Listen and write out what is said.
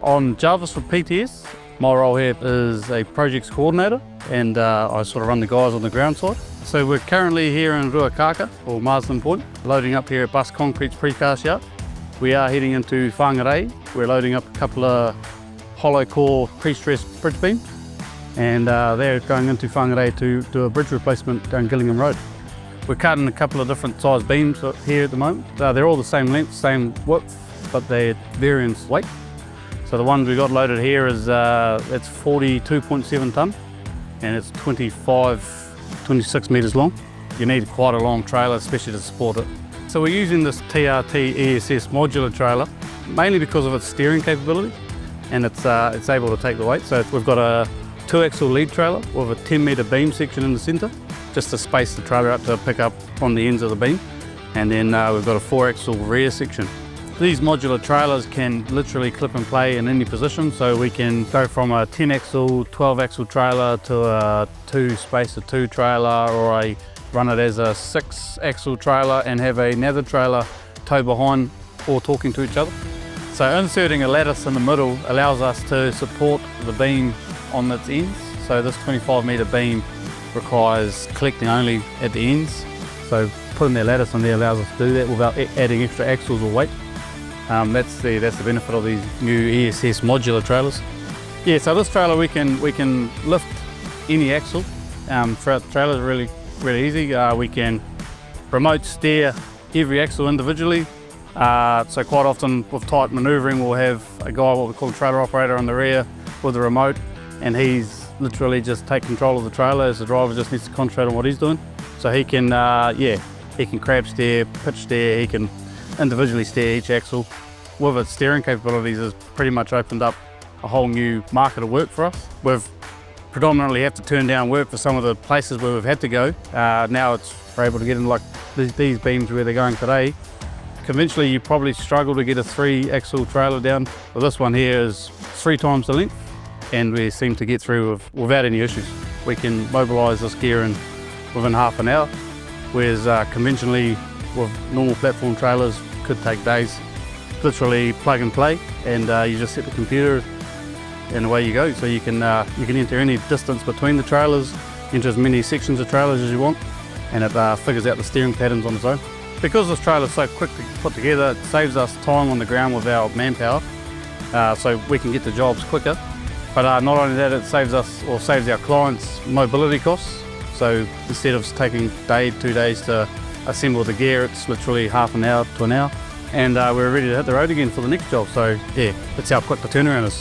On Jarvis for PTS, my role here is a projects coordinator, and I sort of run the guys on the ground side. So we're currently here in Ruakaka, or Marsden Point, loading up here at Bus Concrete's precast yard. We are heading into Whangārei. We're loading up a couple of hollow core pre-stressed bridge beams, and they're going into Whangārei to do a bridge replacement down Gillingham Road. We're cutting a couple of different size beams here at the moment. They're all the same length, same width, but they're various weight. So the ones we got loaded here is it's 42.7 tonne, and it's 26 metres long. You need quite a long trailer, especially to support it. So we're using this TRT ESS Modular trailer, mainly because of its steering capability, and it's able to take the weight. So we've got a 2-axle lead trailer with a 10 metre beam section in the centre, just to space the trailer up to pick up on the ends of the beam. And then we've got a 4-axle rear section. These modular trailers can literally clip and play in any position, so we can go from a 10-axle, 12-axle trailer to a 2-spacer 2 trailer, or I run it as a 6-axle trailer and have another trailer tow behind or talking to each other. So inserting a lattice in the middle allows us to support the beam on its ends. So this 25 metre beam requires collecting only at the ends. So putting their lattice in there allows us to do that without adding extra axles or weight. That's the benefit of these new ESS modular trailers. Yeah, so this trailer we can lift any axle throughout the trailer. Is really easy. We can remote steer every axle individually. So quite often with tight manoeuvring, we'll have a guy, what we call a trailer operator, on the rear with the remote, and he's literally just take control of the trailer as the driver just needs to concentrate on what he's doing. So he can, he can crab steer, pitch steer, he can individually steer each axle. With its steering capabilities, has pretty much opened up a whole new market of work for us. We've predominantly have to turn down work for some of the places where we've had to go. Now we're able to get in like these beams where they're going today. Conventionally, you probably struggle to get a 3-axle trailer down. Well, this one here is 3 times the length, and we seem to get through without any issues. We can mobilise this gear within half an hour, whereas conventionally with normal platform trailers could take days. Literally plug and play, and you just set the computer and away you go. So you can enter any distance between the trailers into as many sections of trailers as you want, and it figures out the steering patterns on its own. Because this trailer is so quick to put together, it saves us time on the ground with our manpower, so we can get the jobs quicker. But not only that, it saves us, or saves our clients, mobility costs. So instead of taking 2 days to assemble the gear, it's literally half an hour to an hour, and we're ready to hit the road again for the next job. So yeah, that's how quick the turnaround is.